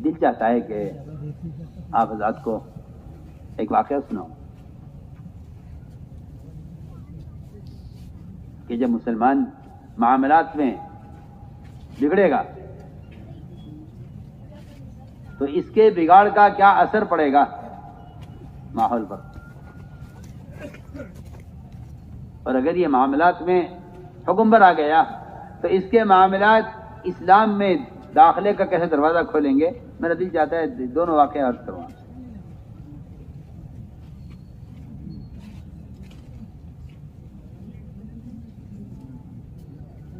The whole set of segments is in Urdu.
دل چاہتا ہے کہ آپ حضرات کو ایک واقعہ سناؤں کہ جب مسلمان معاملات میں بگڑے گا تو اس کے بگاڑ کا کیا اثر پڑے گا ماحول پر، اور اگر یہ معاملات میں حکم پر آ گیا تو اس کے معاملات اسلام میں داخلے کا کیسے دروازہ کھولیں گے. میرا دل چاہتا ہے دونوں واقعہ عرض کروں.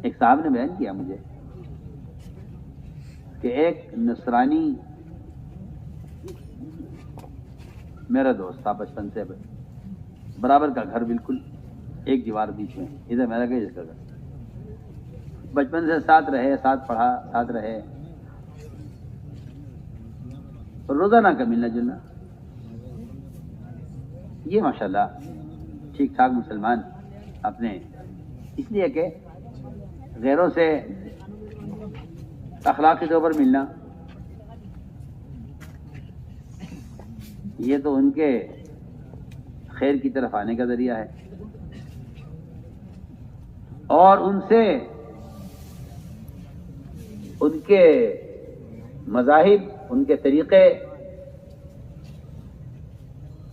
ایک صاحب نے بیان کیا مجھے کہ ایک نصرانی میرا دوست تھا بچپن سے، برابر کا گھر، بالکل ایک دیوار بیچ میں، ادھر میرا گھر اس کا گھر. بچپن سے ساتھ رہے، ساتھ پڑھا، ساتھ رہے، اور روزانہ کا ملنا جلنا. یہ ماشاءاللہ ٹھیک ٹھاک مسلمان اپنے، اس لیے کہ غیروں سے اخلاقی طور پر ملنا یہ تو ان کے خیر کی طرف آنے کا ذریعہ ہے، اور ان سے ان کے مذاہب، ان کے طریقے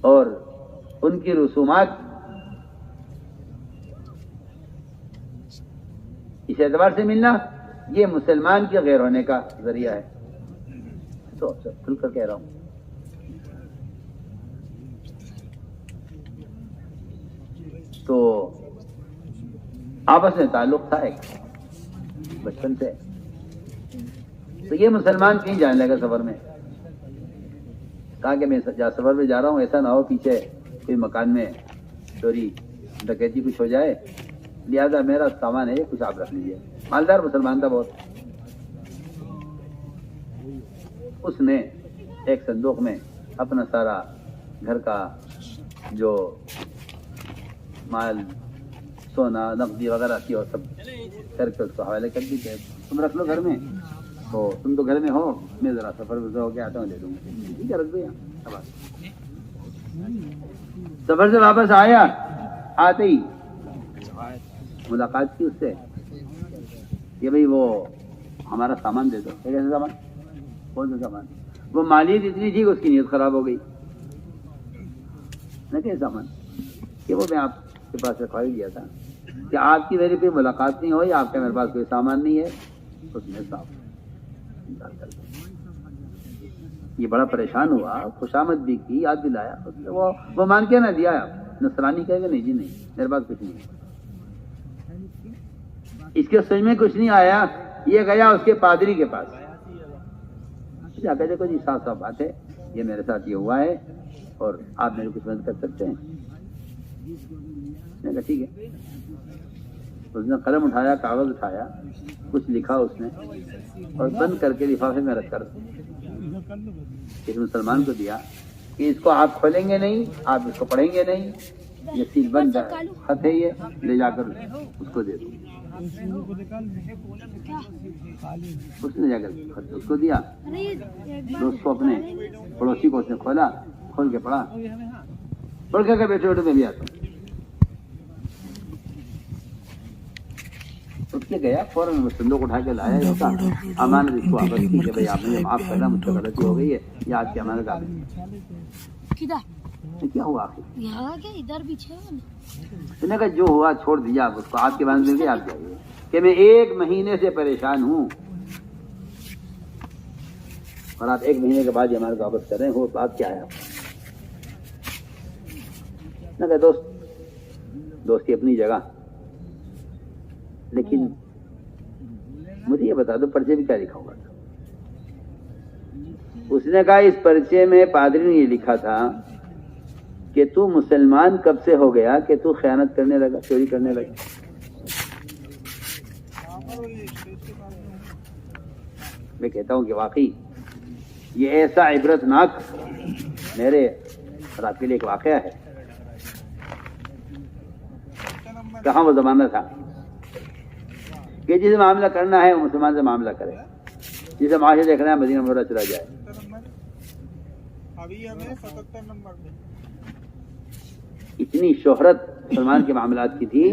اور ان کی رسومات اس اعتبار سے ملنا یہ مسلمان کے غیر ہونے کا ذریعہ ہے. تو کھل کر کہہ رہا ہوں. تو آپس میں تعلق تھا ایک بچپن سے. تو یہ مسلمان کہیں جانے لگا سفر میں، کہا کہ میں سفر میں جا رہا ہوں، ایسا نہ ہو پیچھے کوئی مکان میں چوری ڈکیتی کچھ ہو جائے، لہذا میرا سامان ہے کچھ آپ رکھ لیجیے. مالدار مسلمان تھا بہت. اس نے ایک صندوق میں اپنا سارا گھر کا جو مال، سونا، نقدی وغیرہ تھی اور سب کر کے اس کو حوالے کر دی کہ تم رکھ لو گھر میں، تو تم تو گھر میں ہو، میں ذرا سفر ہو کے آتا ہوں لے لوں گا. ٹھیک ہے، رکھ دو یہاں. سفر سے واپس آیا، آتے ہی ملاقات کی اس سے کہ بھئی وہ ہمارا سامان دے دو. کیسا سامان؟ کون سا سامان؟ وہ مالیت اتنی تھی کہ اس کی نیت خراب ہو گئی. نہ کہ سامان کہ وہ میں آپ کے پاس رکھوا ہی دیا تھا کہ آپ کی میری کوئی ملاقات نہیں ہوئی، آپ کے میرے پاس کوئی سامان نہیں ہے. اس نے صاف یہ بڑا پریشان ہوا، خوشامد بھی کی، یاد دلایا. وہ مان کے نہ دیا. نصرانی کہے گا نہیں جی نہیں میرے پاس کچھ نہیں ہے. اس کے سمجھ میں کچھ نہیں آیا. یہ گیا اس کے پادری کے پاس، جا کے دیکھو جی صاف صاف بات ہے، یہ میرے ساتھ یہ ہوا ہے اور آپ میرے کچھ مدد کر سکتے ہیں. میں کہا ٹھیک ہے. اس نے قلم اٹھایا، کاغذ اٹھایا، کچھ لکھا اس نے اور بند کر کے لفافے میں رکھ کر اس مسلمان کو دیا کہ اس کو آپ کھولیں گے نہیں، آپ اس کو پڑھیں گے نہیں، یہ سیل بند خط ہے، یہ لے جا کر اس کو دے دو. اس نے جا کر خط اس کو دیا. دوست کو، اپنے پڑوسی کو اس نے کھولا، کھول کے پڑھا. پڑھ کے بیٹھے بیٹھے میں بھی آتا ہوں. اس کے گیا فوراً وہ صندوق اٹھا کے لایا، اس کا امانت اس کو واپس کی کہ بھائی آپ نے معاف کرنا، مجھ سے غلطی ہو گئی ہے، یہ آپ کی امانت آ گئی. کیا ہوا آخر؟ ادھر پیچھے اس نے کہا جو ہوا چھوڑ دیا، آپ اس کو آپ کی بات مل گئی، آپ جائیے کہ میں 1 مہینے سے پریشان ہوں اور آپ 1 مہینے کے بعد یہ امانت واپس کر رہے ہیں. وہ بات کیا ہے؟ نہ کہ دوستی اپنی جگہ، لیکن مجھے یہ بتا دو پرچے میں کیا لکھا ہوا تھا؟ اس نے کہا اس پرچے میں پادری نے یہ لکھا تھا کہ تو مسلمان کب سے ہو گیا کہ تو خیانت کرنے لگا، چوری کرنے لگا. میں کہتا ہوں کہ واقعی یہ ایسا عبرتناک میرے اور آپ کے لیے ایک واقعہ ہے. کہاں وہ زمانہ تھا کہ جسے معاملہ کرنا ہے وہ مسلمان سے معاملہ کرے، جسے معاشرے دیکھنا ہے مدینہ منورہ چلا جائے. معاویہ میں 77 نمبر میں اتنی شہرت سلمان کے معاملات کی تھی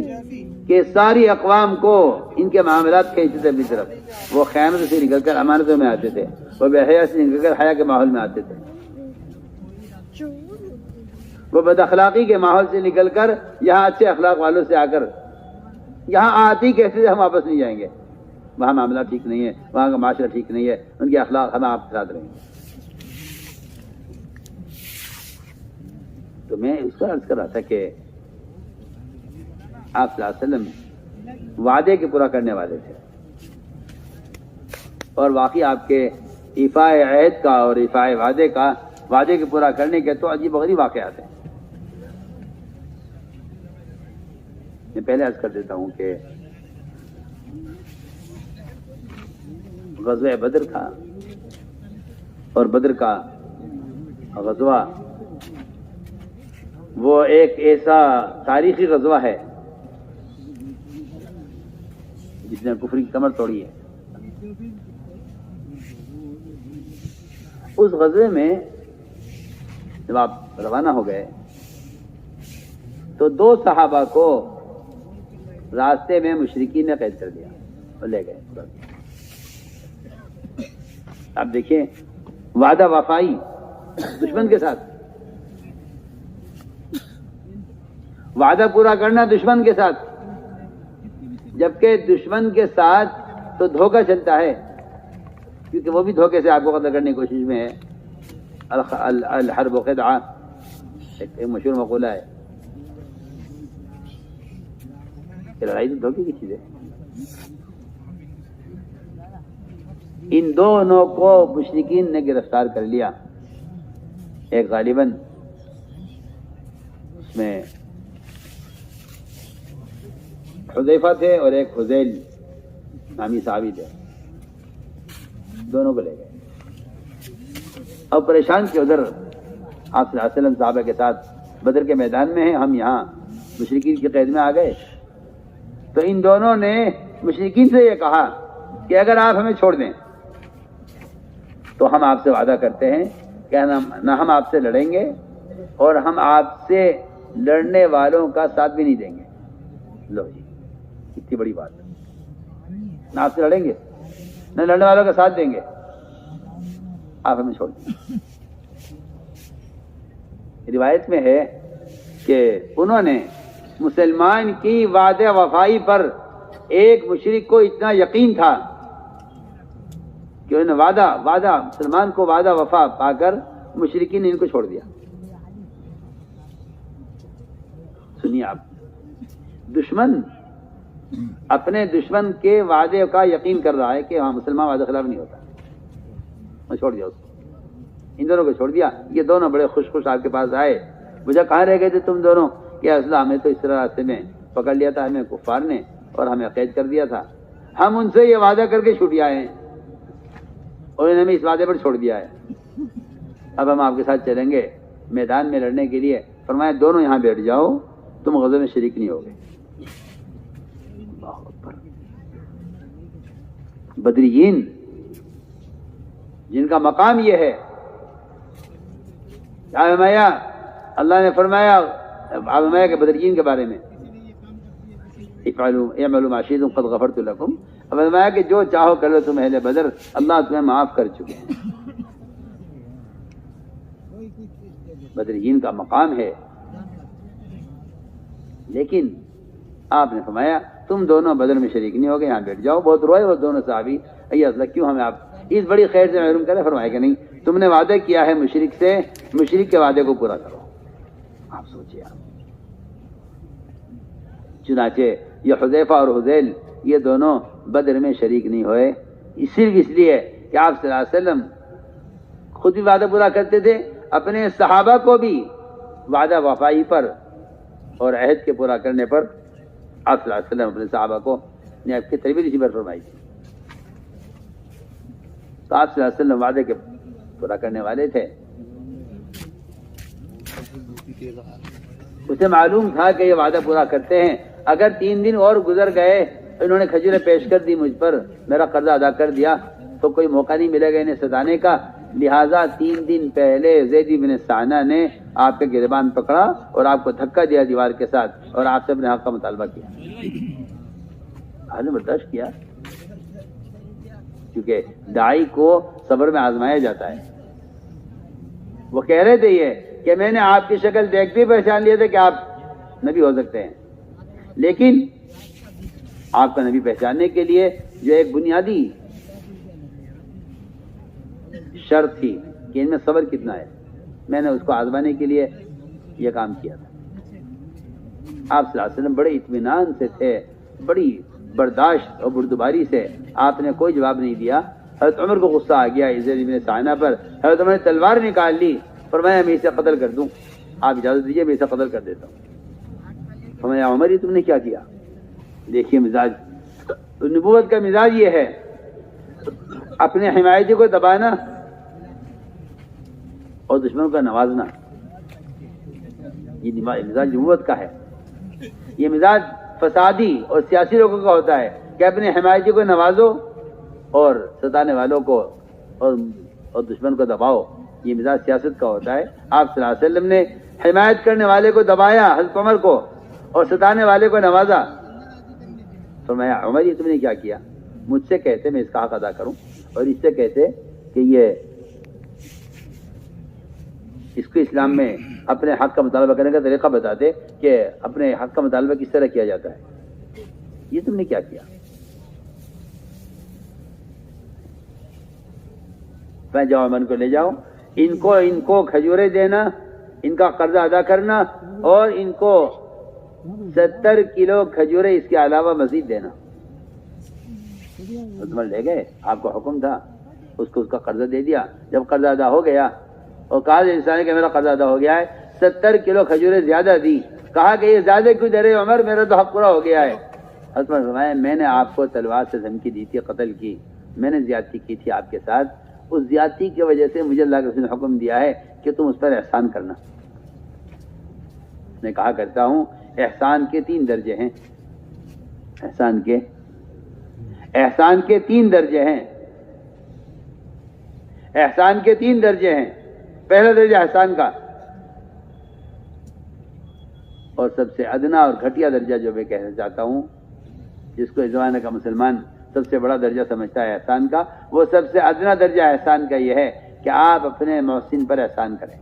کہ ساری اقوام کو ان کے معاملات کھینچتے تھے اپنی طرف. وہ خیانت سے نکل کر امانتوں میں آتے تھے, وہ بے حیا سے نکل کر حیا کے ماحول میں آتے تھے, وہ بد اخلاقی کے ماحول سے نکل کر یہاں اچھے اخلاق والوں سے آ کر یہاں آتی کیسے ہم واپس نہیں جائیں گے, وہاں معاملہ ٹھیک نہیں ہے, وہاں کا معاشرہ ٹھیک نہیں ہے, ان کے اخلاق ہم آپ کے ساتھ رہیں گے. تو میں اس کو عرض کر رہا تھا کہ آپ صلی اللہ علیہ وسلم وعدے کے پورا کرنے والے تھے, اور واقعی آپ کے ایفاء عہد کا اور ایفاء وعدے کا, وعدے کے پورا کرنے کے تو عجیب و غریب واقعات ہیں. میں پہلے عرض کر دیتا ہوں کہ غزوہ بدر تھا, اور بدر کا غزوہ وہ ایک ایسا تاریخی غزوہ ہے جس نے کفر کی کمر توڑی ہے. اس غزوے میں جب آپ روانہ ہو گئے تو 2 صحابہ کو راستے میں مشرکین نے قید کر دیا اور لے گئے. آپ دیکھیں, وعدہ وفائی دشمن کے ساتھ, وعدہ پورا کرنا دشمن کے ساتھ, جبکہ دشمن کے ساتھ تو دھوکہ چلتا ہے, کیونکہ وہ بھی دھوکے سے آپ کو قتل کرنے کی کوشش میں ہے. الحرب خدعہ ایک مشہور مقولہ ہے کہ لڑائی تو دھوکے کی چیز ہے. ان دونوں کو مشرکین نے گرفتار کر لیا. ایک غالباً اس میں حذیفہ تھے اور ایک حذیل نامی صحابی تھے, دونوں کو لے گئے. اب پریشان کے ادھر آپ صلی اللہ علیہ وسلم صحابہ کے ساتھ بدر کے میدان میں ہیں, ہم یہاں مشرکین کی قید میں آ گئے. تو ان دونوں نے مشرکین سے یہ کہا کہ اگر آپ ہمیں چھوڑ دیں تو ہم آپ سے وعدہ کرتے ہیں کہ نہ ہم آپ سے لڑیں گے, اور ہم آپ سے لڑنے والوں کا ساتھ بھی نہیں دیں گے. لو جی, اتنی بڑی بات, نہ آپ سے لڑیں گے نہ لڑنے والوں کا ساتھ دیں گے, آپ ہمیں چھوڑ دیں. روایت میں ہے کہ انہوں نے مسلمان کی وعدہ وفائی پر ایک مشرک کو اتنا یقین تھا کہ انہوں نے وعدہ مسلمان کو وعدہ وفا پا کر مشرکین نے ان کو چھوڑ دیا. سنیے آپ, دشمن اپنے دشمن کے وعدے کا یقین کر رہا ہے کہ ہاں مسلمان وعدے خلاف نہیں ہوتا, میں چھوڑ دیا اس کو. ان دونوں کو چھوڑ دیا. یہ دونوں بڑے خوش آپ کے پاس آئے. مجھے کہاں رہ گئے تھے تم دونوں؟ کہ اصلا ہمیں تو اس طرح راستے میں پکڑ لیا تھا ہمیں کفار نے, اور ہمیں قید کر دیا تھا. ہم ان سے یہ وعدہ کر کے چھوٹ آئے ہیں, اور انہوں نے اس وعدے پر چھوڑ دیا ہے. اب ہم آپ کے ساتھ چلیں گے میدان میں لڑنے کے لیے. فرمایا دونوں یہاں بیٹھ جاؤ, تم غزوے میں شریک نہیں ہوگے. بدریین جن کا مقام یہ ہے, اللہ نے فرمایا کہ بدریین کے بارے میں اعملوا ما شئتم قد غفرت لكم, فرمایا کہ جو چاہو کر لو تم اہل بدر, اللہ تمہیں معاف کر چکے ہیں. بدریین کا مقام ہے. لیکن آپ نے فرمایا تم دونوں بدر میں شریک نہیں ہوگے, یہاں بیٹھ جاؤ. بہت روئے وہ دونوں صحابی, اللہ کیوں ہمیں آپ اس بڑی خیر سے محروم کرے؟ فرمایا کہ نہیں, تم نے وعدہ کیا ہے مشرک سے, مشرک کے وعدے کو پورا کرو. آپ سوچئے, آپ چنانچہ یہ حذیفہ اور حذیل یہ دونوں بدر میں شریک نہیں ہوئے, صرف اس لیے کہ آپ صلی اللہ علیہ وسلم خود بھی وعدہ پورا کرتے تھے, اپنے صحابہ کو بھی وعدہ وفائی پر اور عہد کے پورا کرنے پر آپ صلی اللہ علیہ وسلم اپنے صحابہ کو نے آپ کی تربیت اسی پر فرمائی تھی. تو آپ صلی اللہ علیہ وسلم وعدے کے پورا کرنے والے تھے. اسے معلوم تھا کہ یہ وعدہ پورا کرتے ہیں. اگر 3 دن اور گزر گئے, انہوں نے کھجوریں پیش کر دی مجھ پر, میرا قرضہ ادا کر دیا, تو کوئی موقع نہیں ملے گا انہیں ستانے کا. لہٰذا 3 دن پہلے زید بن ثانہ نے آپ کا گریبان پکڑا اور آپ کو دھکا دیا دیوار کے ساتھ اور آپ سے اپنے حق کا مطالبہ کیا. آپ نے برداشت کیا، کیونکہ داعی کو صبر میں آزمایا جاتا ہے. وہ کہہ رہے تھے یہ کہ میں نے آپ کی شکل دیکھتے ہی پہچان لیا تھا کہ آپ نبی ہو سکتے ہیں، لیکن آپ کا نبی پہچاننے کے لیے جو ایک بنیادی شرط تھی کہ ان میں صبر کتنا ہے، میں نے اس کو آزمانے کے لیے یہ کام کیا تھا. آپ صلی اللہ علیہ وسلم بڑے اطمینان سے تھے، بڑی برداشت اور بردباری سے. آپ نے کوئی جواب نہیں دیا. حضرت عمر کو غصہ آ گیا زید بن ثانہ پر. حضرت عمر نے تلوار نکال لی، فرمایا میں اسے قتل کر دوں، آپ اجازت دیجیے میں اسے قتل کر دیتا ہوں. فرمایا عمر یہ تم نے کیا کیا؟ دیکھیے مزاج، نبوت کا مزاج یہ ہے، اپنے حمایتی کو دبانا اور دشمنوں کا نوازنا. یہ مزاج نبوت کا ہے. یہ مزاج فسادی اور سیاسی لوگوں کا ہوتا ہے کہ اپنے حمایتی کو نوازو اور ستانے والوں کو اور دشمن کو دباؤ. یہ مزاج سیاست کا ہوتا ہے. آپ صلی اللہ علیہ وسلم نے حمایت کرنے والے کو دبایا حضرت عمر کو اور ستانے والے کو نوازا. فرمایا عمر یہ تم نے کیا کیا؟ مجھ سے کہتے میں اس کا حق ادا کروں اور اس سے کہتے کہ یہ اس کو اسلام میں اپنے حق کا مطالبہ کرنے کا طریقہ بتاتے کہ اپنے حق کا مطالبہ کس طرح کیا جاتا ہے. یہ تم نے کیا کیا؟ میں جاؤ عمر کو لے جاؤ، ان کو کھجورے دینا، ان کا قرضہ ادا کرنا اور ان کو 70 کلو کھجورے اس کے علاوہ مزید دینا. عمر لے گئے، آپ کو حکم تھا، اس کو اس کا قرضہ دے دیا. جب قرضہ ادا ہو گیا اور کہا انسان کہ میرا قرضہ ادا ہو گیا ہے، 70 کلو کھجوریں زیادہ دی. کہا کہ یہ زیادہ کیوں دے رہے عمر، میرا تو حق پورا ہو گیا ہے. حضرت عمر فرمایا میں نے آپ کو تلوار سے دھمکی دی تھی، قتل کی، میں نے زیادتی کی تھی آپ کے ساتھ. اس زیادتی کی وجہ سے مجھے اللہ کے رسول نے حکم دیا ہے کہ تم اس پر احسان کرنا. میں کہا کرتا ہوں احسان کے 3 درجے ہیں. احسان کے 3 درجے ہیں. احسان کے 3 درجے ہیں. پہلا درجہ احسان کا، اور سب سے ادنا اور گھٹیا درجہ جو میں کہنا چاہتا ہوں، جس کو اس زمانے کا مسلمان سب سے بڑا درجہ سمجھتا ہے احسان کا، وہ سب سے ادنا درجہ احسان کا یہ ہے کہ آپ اپنے محسن پر احسان کریں.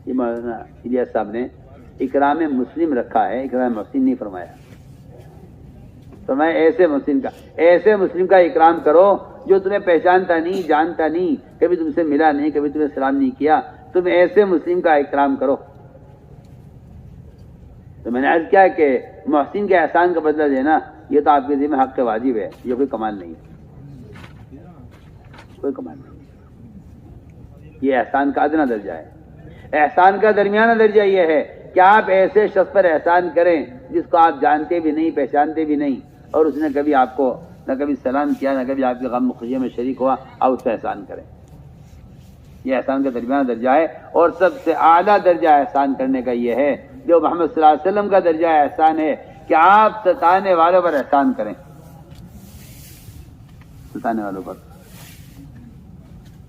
یہ مولانا الیاس صاحب نے اکرام مسلم رکھا ہے، اکرام محسن نہیں فرمایا. فرمایا ایسے مسلم کا اکرام کرو جو تمہیں پہچانتا نہیں، جانتا نہیں، کبھی تم سے ملا نہیں، کبھی تمہیں سلام نہیں کیا. تم ایسے مسلم کا اکرام کرو. تو میں نے عرض کیا کہ محسن کے احسان کا بدلہ دینا یہ تو آپ کے ذمہ حق کے واجب ہے، یہ کوئی کمال نہیں ہے، کوئی کمال نہیں. یہ احسان کا ادنا درجہ ہے. احسان کا درمیانہ درجہ یہ ہے کہ آپ ایسے شخص پر احسان کریں جس کو آپ جانتے بھی نہیں، پہچانتے بھی نہیں، اور اس نے کبھی آپ کو نہ کبھی سلام کیا، نہ کبھی آپ کے غم و خوشی میں شریک ہوا، آپ اس پہ احسان کریں. یہ احسان کا درمیانہ درجہ ہے. اور سب سے اعلیٰ درجہ احسان کرنے کا یہ ہے جو محمد صلی اللہ علیہ وسلم کا درجہ احسان ہے کہ آپ ستانے والوں پر احسان کریں. ستانے والوں پر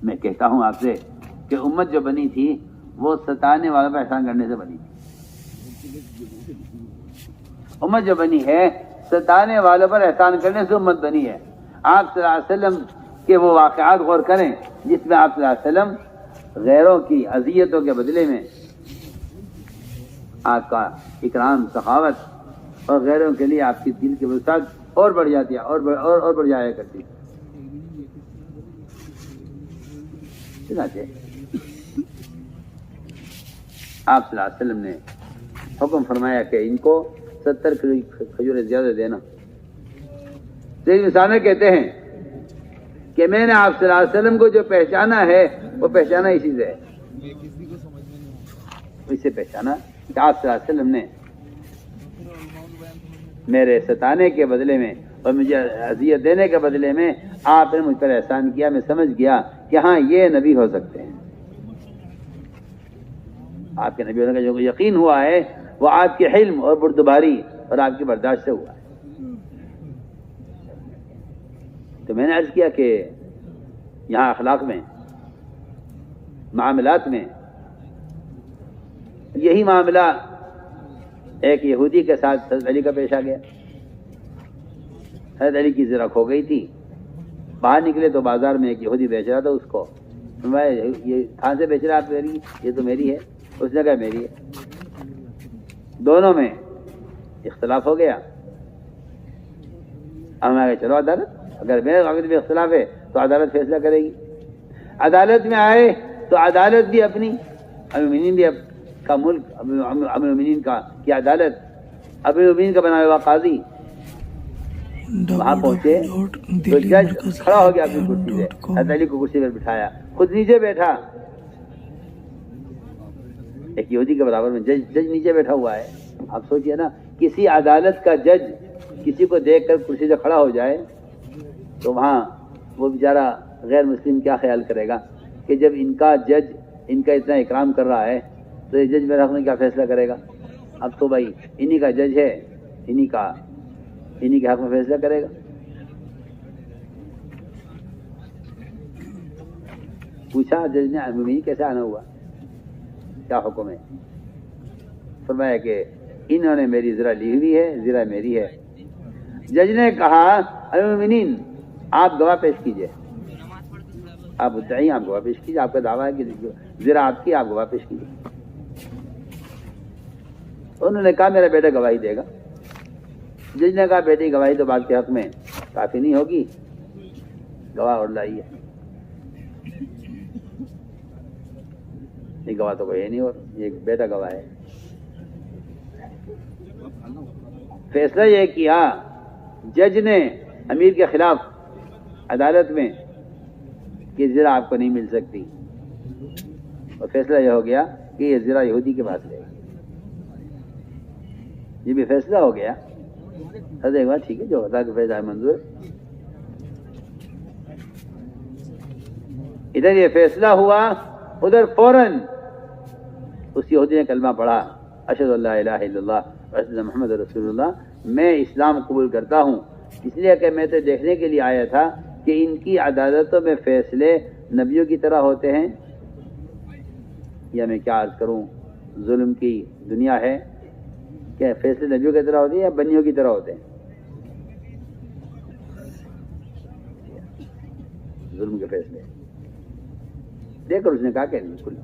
میں کہتا ہوں آپ سے کہ امت جو بنی تھی وہ ستانے والوں پر احسان کرنے سے بنی تھی. امت جو بنی ہے ستانے والوں پر احسان کرنے سے امت بنی ہے. آپ صلی اللہ علیہ وسلم کے وہ واقعات غور کریں جس میں آپ صلی اللہ علیہ وسلم غیروں کی اذیتوں کے بدلے میں آپ کا اکرام، سخاوت اور غیروں کے لیے آپ کی دل کی وسعت اور بڑھ جاتی ہے اور بڑھ جایا کرتی ہے. چنانچہ آپ صلی اللہ علیہ وسلم نے حکم فرمایا کہ ان کو 70 کلو کھجوریں زیادہ دینا. زید بن ثانہ کہتے ہیں کہ میں نے آپ صلی اللہ علیہ وسلم کو جو پہچانا ہے وہ پہچانا اسی سے ہے. اسے پہچانا کہ آپ صلی اللہ علیہ وسلم نے میرے ستانے کے بدلے میں اور مجھے اذیت دینے کے بدلے میں آپ نے مجھ پر احسان کیا. میں سمجھ گیا کہ ہاں یہ نبی ہو سکتے ہیں. آپ کے نبی ہونے کا جو یقین ہوا ہے وہ آپ کے حلم اور بردباری اور آپ کی برداشت سے ہوا ہے. تو میں نے عرض کیا کہ یہاں اخلاق میں، معاملات میں. یہی معاملہ ایک یہودی کے ساتھ حضرت علی کا پیش آ گیا. حضرت علی کی زرہ کھو گئی تھی. باہر نکلے تو بازار میں ایک یہودی بیچ رہا تھا اس کو. میں یہ کہاں سے بیچ رہا آپ میری؟ یہ تو میری ہے. اس نے کہا میری ہے. دونوں میں اختلاف ہو گیا. ہم آگے چلو عدالت. اگر میرے کاغذ میں اختلاف ہے تو عدالت فیصلہ کرے گی. عدالت میں آئے تو عدالت بھی اپنی، امیر المومنین بھی کا ملک، امیر المومنین کا کی عدالت، امیر المومنین کا بنایا ہوا قاضی وہاں پہنچے تو جج کھڑا ہو گیا اپنی کرسی سے. حضرت علی کو کرسی پر بٹھایا، خود نیچے بیٹھا. ایک یہودی کے برابر میں جج نیچے بیٹھا ہوا ہے. آپ سوچئے نا، کسی عدالت کا جج کسی کو دیکھ کر کرسی سے کھڑا ہو جائے تو وہاں وہ بیچارہ غیر مسلم کیا خیال کرے گا کہ جب ان کا جج ان کا اتنا اکرام کر رہا ہے تو یہ جج میرے حق میں کیا فیصلہ کرے گا؟ اب تو بھائی انہی کا جج ہے، انہی کے حق میں فیصلہ کرے گا. پوچھا جج نے امیر کیسے آنا ہوا، کیا حکم ہے؟ فرمایا کہ انہوں نے میری زرہ لی ہوئی ہے، زرہ میری ہے. جج نے کہا امیر المومنین آپ گواہ پیش کیجئے. آپ مدعی، آپ گواہ پیش کیجئے. آپ کا دعویٰ ہے کہ زرہ آپ کی، آپ گواہ پیش کیجئے. انہوں نے کہا میرا بیٹا گواہی دے گا. جج نے کہا بیٹی گواہی تو بات کے حق میں کافی نہیں ہوگی، گواہ اور لائیے. یہ گواہ تو کوئی ہے نہیں اور یہ بیٹا گواہ ہے. فیصلہ یہ کیا جج نے امیر کے خلاف عدالت میں کہ زرہ آپ کو نہیں مل سکتی، اور فیصلہ یہ ہو گیا کہ یہ زرہ یہودی کے پاس رہے گا. یہ بھی فیصلہ ہو گیا. ایک بات ٹھیک ہے، جو ہوتا کہ فیصلہ منظور. ادھر یہ فیصلہ ہوا، ادھر فوراً اس یہودی نے کلمہ پڑھا، اشہد ان لا الہ الا اللہ و اشہد ان محمد رسول اللہ. میں اسلام قبول کرتا ہوں، اس لیے کہ میں تو دیکھنے کے لیے آیا تھا کہ ان کی عدالتوں میں فیصلے نبیوں کی طرح ہوتے ہیں یا میں کیا عرض کروں، ظلم کی دنیا ہے. کیا فیصلے نبیوں کی طرح ہوتے ہیں یا بنیوں کی طرح ہوتے ہیں؟ ظلم کے فیصلے دیکھ کر اس نے کہا کہ بالکل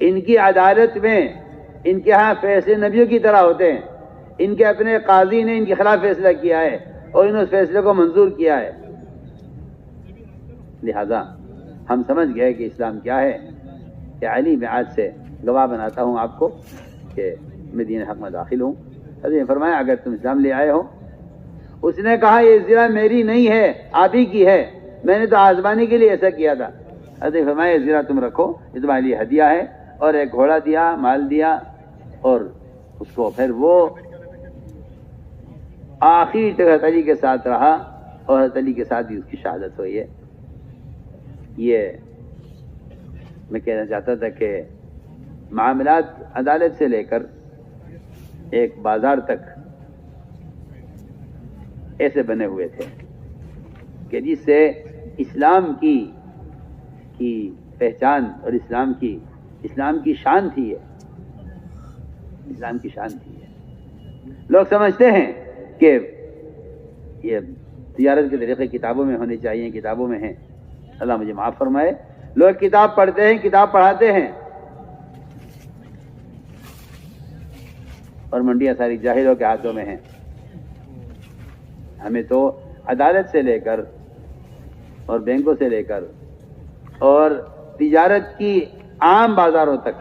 ان کی عدالت میں ان کے ہاں فیصلے نبیوں کی طرح ہوتے ہیں. ان کے اپنے قاضی نے ان کے خلاف فیصلہ کیا ہے اور انہوں نے اس فیصلے کو منظور کیا ہے. لہذا ہم سمجھ گئے کہ اسلام کیا ہے. کہ علی میں آج سے گواہ بناتا ہوں آپ کو کہ میں دین حق میں داخل ہوں. حضرت نے فرمایا اگر تم اسلام لے آئے ہو. اس نے کہا یہ زرہ میری نہیں ہے، آپ ہی کی ہے، میں نے تو آزمانے کے لیے ایسا کیا تھا. حضرت نے فرمایا یہ زرہ تم رکھو، یہ تمہارے لیے ہدیہ ہے. اور ایک گھوڑا دیا، مال دیا، اور اس کو پھر وہ آخری تک حضرت علی کے ساتھ رہا اور حضرت علی کے ساتھ بھی اس کی شہادت ہوئی ہے. یہ میں کہنا چاہتا تھا کہ معاملات عدالت سے لے کر ایک بازار تک ایسے بنے ہوئے تھے کہ جس سے اسلام کی پہچان اور اسلام کی شان تھی. اسلام کی شان تھی. لوگ سمجھتے ہیں کہ یہ تجارت کے طریقے کتابوں میں ہونے چاہیے، کتابوں میں ہیں. اللہ مجھے معاف فرمائے. لوگ کتاب پڑھتے ہیں، کتاب پڑھاتے ہیں، اور منڈیاں ساری جاہلوں کے ہاتھوں میں ہیں. ہمیں تو عدالت سے لے کر اور بینکوں سے لے کر اور تجارت کی عام بازاروں تک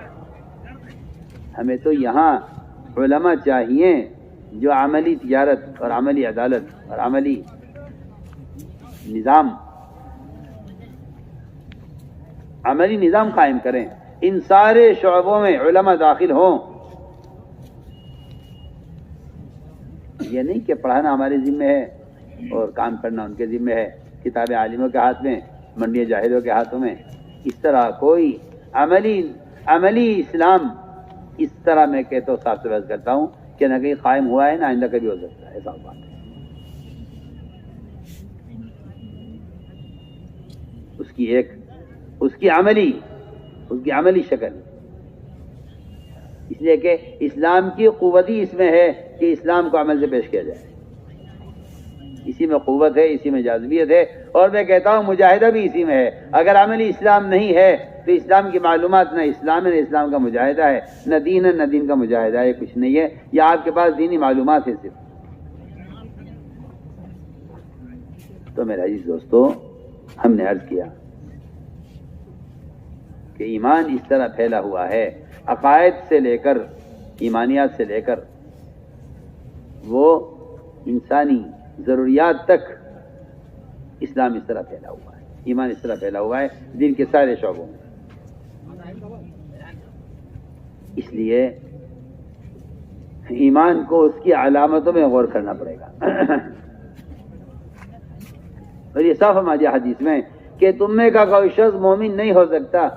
ہمیں تو یہاں علماء چاہیے جو عملی تجارت اور عملی عدالت اور عملی نظام قائم کریں. ان سارے شعبوں میں علماء داخل ہوں. یہ نہیں کہ پڑھانا ہمارے ذمہ ہے اور کام کرنا ان کے ذمہ ہے، کتابیں عالموں کے ہاتھ میں، منڈیاں جاہلوں کے ہاتھوں میں. اس طرح کوئی عملی اسلام اس طرح میں کہتا ہوں، صاف سے بات کرتا ہوں کہ نہ کہیں قائم ہوا ہے، نہ آئندہ کبھی ہو سکتا ہے. ایسا بات ہے. اس کی ایک اس کی عملی شکل. اس لیے کہ اسلام کی قوت ہی اس میں ہے کہ اسلام کو عمل سے پیش کیا جائے. اسی میں قوت ہے، اسی میں جاذبیت ہے. اور میں کہتا ہوں مجاہدہ بھی اسی میں ہے. اگر عملی اسلام نہیں ہے تو اسلام کی معلومات نہ اسلام ہے، نہ اسلام کا مجاہدہ ہے، نہ دین ہے، نہ دین کا مجاہدہ ہے، کچھ نہیں ہے. یا آپ کے پاس دینی معلومات ہے صرف. تو میرے عزیز دوستو، ہم نے عرض کیا کہ ایمان اس طرح پھیلا ہوا ہے، عقائد سے لے کر ایمانیات سے لے کر وہ انسانی ضروریات تک اسلام اس طرح پھیلا ہوا ہے، ایمان اس طرح پھیلا ہوا ہے دین کے سارے شعبوں میں. اس لیے ایمان کو اس کی علامتوں میں غور کرنا پڑے گا. اور یہ صاف ہماری حدیث میں کہ تم میں کا کوئی شخص مومن نہیں ہو سکتا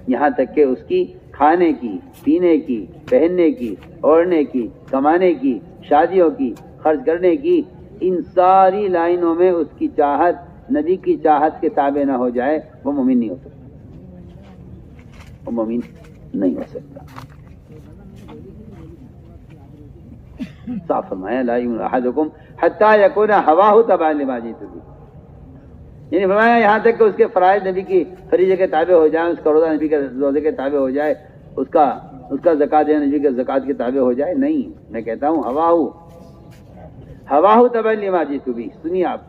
یہاں تک کہ اس کی کھانے کی، پینے کی، پہننے کی، اوڑھنے کی، کمانے کی، شادیوں کی، خرچ کرنے کی، ان ساری لائنوں میں اس کی چاہت نبی کی چاہت کے تابع نہ ہو جائے، وہ مومن نہیں ہو سکتا. وہ مومن نہیں ہو سکتا. صاف فرمایا لا یؤمن احدکم حتی یکون ہواہ تبعا لما جئت بہ. یعنی فرمایا یہاں تک کہ اس کے فرائض نبی کی فریضے کے تابع ہو جائیں، اس کا روزہ نبی کے روزے کے تابع ہو جائے، اس کا زکات دینا نبی کے زکات کے تابع ہو جائے. نہیں، میں کہتا ہوں ہواہ تبعا لما جئت بہ. سنیے آپ،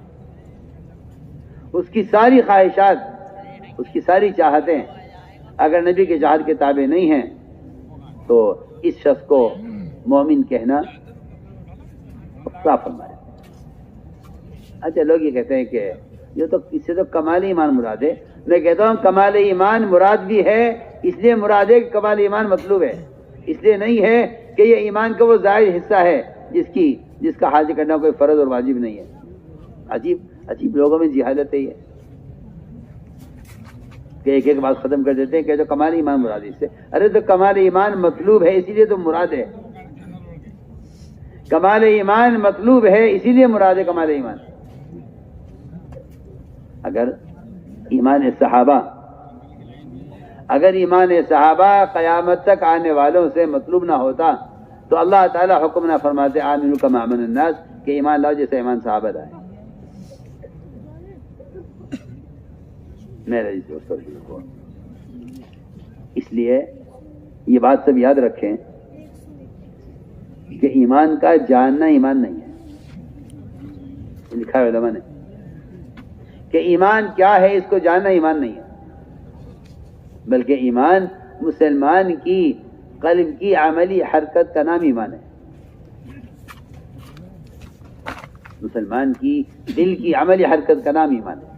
اس کی ساری خواہشات، اس کی ساری چاہتیں اگر نبی کے چاہت کے تابع نہیں ہیں تو اس شخص کو مومن کہنا صاف فرمایا. اچھا، لوگ یہ کہتے ہیں کہ یہ تو اس سے تو کمال ایمان مراد ہے. میں کہتا ہوں کمال ایمان مراد بھی ہے، اس لیے مراد ہے کہ کمال ایمان مطلوب ہے. اس لیے نہیں ہے کہ یہ ایمان کا وہ زائد حصہ ہے جس کا حاصل کرنا کوئی فرض اور واجب نہیں ہے. عجیب لوگوں میں جہالت ہے یہ کہ ایک بات ختم کر دیتے ہیں کہ جو کمال ایمان مراد ہے اس سے. ارے تو کمال ایمان مطلوب ہے اسی لیے تو مراد ہے. کمال ایمان مطلوب ہے اسی لیے مراد ہے کمال ایمان. اگر ایمان صحابہ قیامت تک آنے والوں سے مطلوب نہ ہوتا تو اللہ تعالیٰ حکم نہ فرماتے آمنوا کما آمن الناس کہ ایمان لاؤ جیسے ایمان صحابہ لائے. میرے دوستوں، اس لیے یہ بات سب یاد رکھیں کہ ایمان کا جاننا ایمان نہیں ہے. لکھا ہے علماء نے کہ ایمان کیا ہے، اس کو جاننا ایمان نہیں ہے، بلکہ ایمان مسلمان کی قلب کی عملی حرکت کا نام ایمان ہے. مسلمان کی دل کی عملی حرکت کا نام ایمان ہے.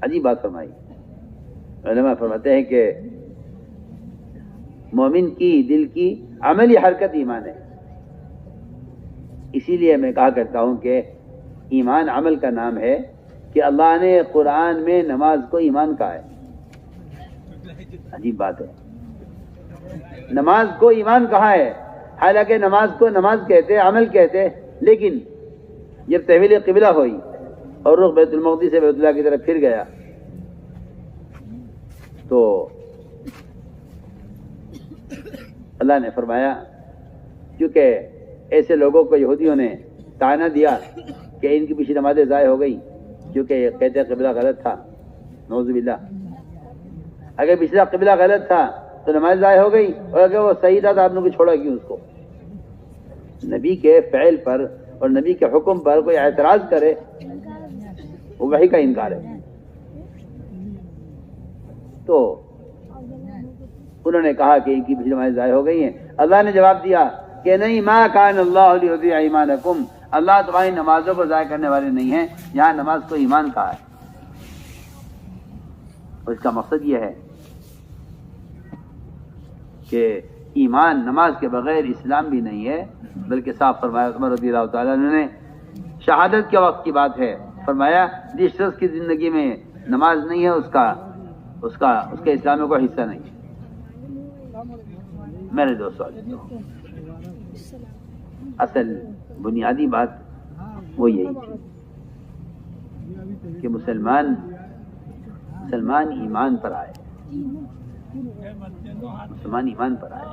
عجیب بات فرمائی. علماء فرماتے ہیں کہ مومن کی دل کی عملی حرکت ایمان ہے. اسی لیے میں کہا کرتا ہوں کہ ایمان عمل کا نام ہے کہ اللہ نے قرآن میں نماز کو ایمان کہا ہے. عجیب بات ہے، نماز کو ایمان کہا ہے، حالانکہ نماز کو نماز کہتے، عمل کہتے. لیکن جب تحویل قبلہ ہوئی اور رخ بیت المقدس سے بیت اللہ کی طرف پھر گیا تو اللہ نے فرمایا، کیونکہ ایسے لوگوں کو یہودیوں نے طعنہ دیا کہ ان کی پیچھے نمازیں ضائع ہو گئی کیونکہ یہ کہتے قبلہ غلط تھا. نعوذ باللہ، اگر پچھلا قبلہ غلط تھا تو نماز ضائع ہو گئی، اور اگر وہ صحیح تھا تو آپ نے کو چھوڑا کیوں اس کو؟ نبی کے فعل پر اور نبی کے حکم پر کوئی اعتراض کرے وہ وحی کا انکار ہے. تو انہوں نے کہا کہ ان کی پچھلی نمازیں ضائع ہو گئی ہیں. اللہ نے جواب دیا کہ نہیں، ما کان اللہ لیضیع ایمانکم، اللہ تمہاری نمازوں کو ضائع کرنے والے نہیں ہیں. یہاں نماز کو ایمان کہا ہے، اور اس کا مقصد یہ ہے کہ ایمان نماز کے بغیر اسلام بھی نہیں ہے. بلکہ صاف فرمایا عمر رضی اللہ تعالیٰ عنہ نے، شہادت کے وقت کی بات ہے، فرمایا جس شخص کی زندگی میں نماز نہیں ہے اس کے اسلام میں کوئی حصہ نہیں. میرے دوستو، اصل بنیادی بات وہ یہی تھی کہ مسلمان مسلمان ایمان پر آئے، مسلمان ایمان پر آئے،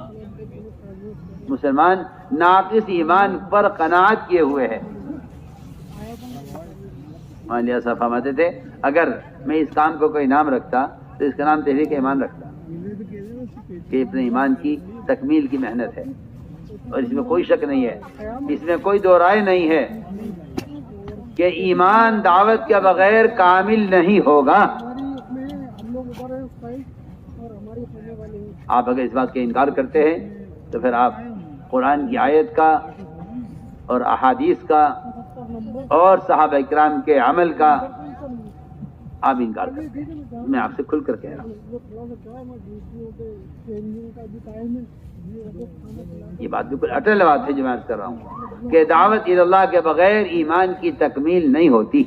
مسلمان ناقص ایمان پر قناعت کیے ہوئے ہے۔ مولوی صاحب فرماتے تھے اگر میں اس کام کو کوئی نام رکھتا تو اس کا نام تحریک ایمان رکھتا، کہ اپنے ایمان کی تکمیل کی محنت ہے، اور اس میں کوئی شک نہیں ہے، اس میں کوئی دو رائے نہیں ہے کہ ایمان دعوت کے بغیر کامل نہیں ہوگا۔ آپ اگر اس بات کا انکار کرتے ہیں تو پھر آپ قرآن کی آیت کا اور احادیث کا اور صحابہ اکرام کے عمل کا آپ انکار کرتے ہیں۔ میں آپ سے کھل کر کہہ رہا ہوں، یہ بات بالکل اٹل بات ہے جو میں عرض کر رہا ہوں کہ دعوت اللہ کے بغیر ایمان کی تکمیل نہیں ہوتی۔